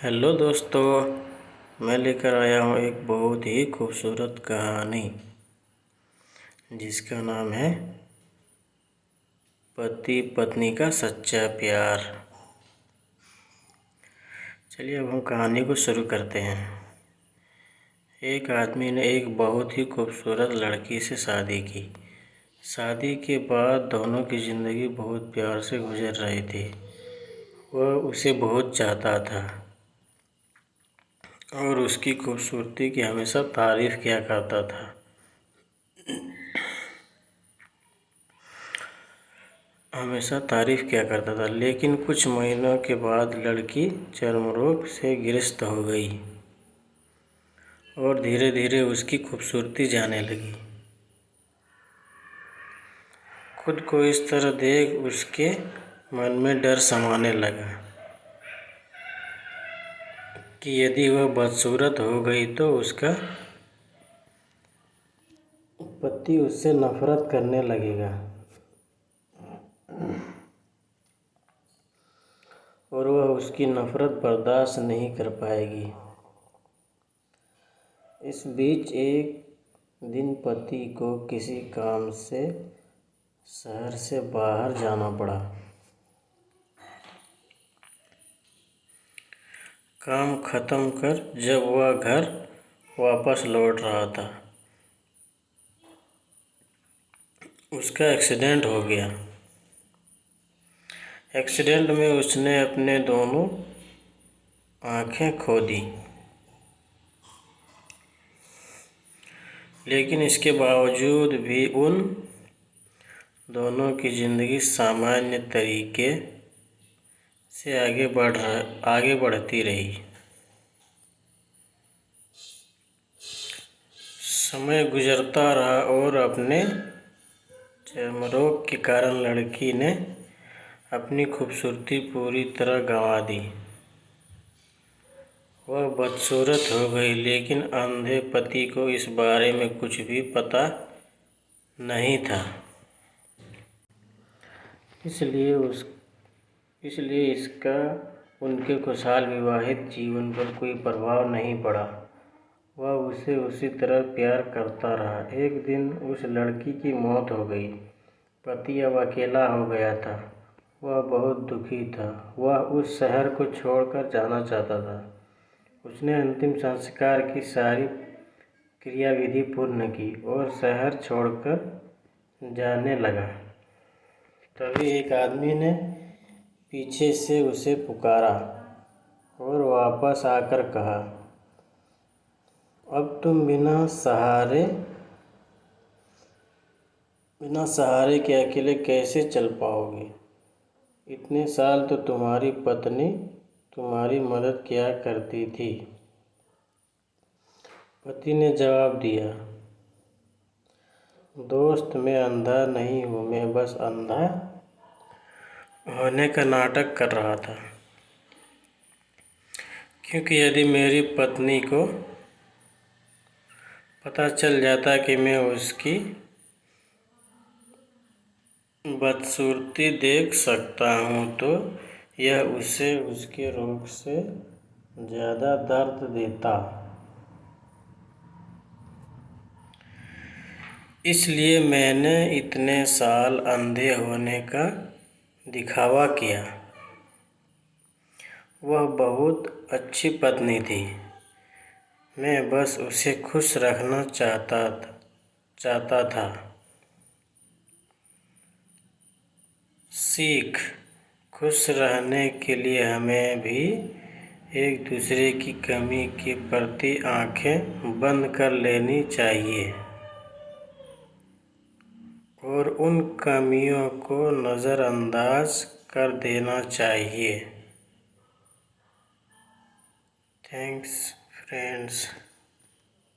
Hello दोस्तों, मैं लेकर आया हूँ एक बहुत ही खूबसूरत कहानी जिसका नाम है पति पत्नी का सच्चा प्यार। चलिए अब हम कहानी को शुरू करते हैं। एक आदमी ने एक बहुत ही खूबसूरत लड़की से शादी की। शादी के बाद दोनों की ज़िंदगी बहुत प्यार से गुजर रही थी। वह उसे बहुत चाहता था और उसकी खूबसूरती की हमेशा तारीफ़ किया करता था। लेकिन कुछ महीनों के बाद लड़की चर्म रोग से ग्रस्त हो गई और धीरे धीरे उसकी खूबसूरती जाने लगी। खुद को इस तरह देख उसके मन में डर समाने लगा कि यदि वह बदसूरत हो गई तो उसका पति उससे नफरत करने लगेगा और वह उसकी नफरत बर्दाश्त नहीं कर पाएगी। इस बीच एक दिन पति को किसी काम से शहर से बाहर जाना पड़ा। काम खत्म कर जब वह घर वापस लौट रहा था, उसका एक्सीडेंट हो गया। एक्सीडेंट में उसने अपने दोनों आँखें खो दी, लेकिन इसके बावजूद भी उन दोनों की ज़िंदगी सामान्य तरीके से आगे बढ़ती रही। समय गुजरता रहा और अपने चर्म रोग के कारण लड़की ने अपनी खूबसूरती पूरी तरह गंवा दी। वह बदसूरत हो गई, लेकिन अंधे पति को इस बारे में कुछ भी पता नहीं था। इसलिए इसका उनके खुशहाल विवाहित जीवन पर कोई प्रभाव नहीं पड़ा। वह उसे उसी तरह प्यार करता रहा। एक दिन उस लड़की की मौत हो गई। पति अब अकेला हो गया था। वह बहुत दुखी था। वह उस शहर को छोड़कर जाना चाहता था। उसने अंतिम संस्कार की सारी क्रियाविधि पूर्ण की और शहर छोड़कर जाने लगा। तभी एक आदमी ने पीछे से उसे पुकारा और वापस आकर कहा, अब तुम बिना सहारे के अकेले कैसे चल पाओगे? इतने साल तो तुम्हारी पत्नी तुम्हारी मदद किया करती थी। पति ने जवाब दिया, दोस्त, मैं अंधा नहीं हूँ, मैं बस अंधा होने का नाटक कर रहा था। क्योंकि यदि मेरी पत्नी को पता चल जाता कि मैं उसकी बदसूरती देख सकता हूँ तो यह उसे उसके रोग से ज़्यादा दर्द देता। इसलिए मैंने इतने साल अंधे होने का दिखावा किया। वह बहुत अच्छी पत्नी थी। मैं बस उसे खुश रखना चाहता था। सीख: खुश रहने के लिए हमें भी एक दूसरे की कमी के प्रति आंखें बंद कर लेनी चाहिए और उन कमियों को नज़रअंदाज कर देना चाहिए। Thanks friends.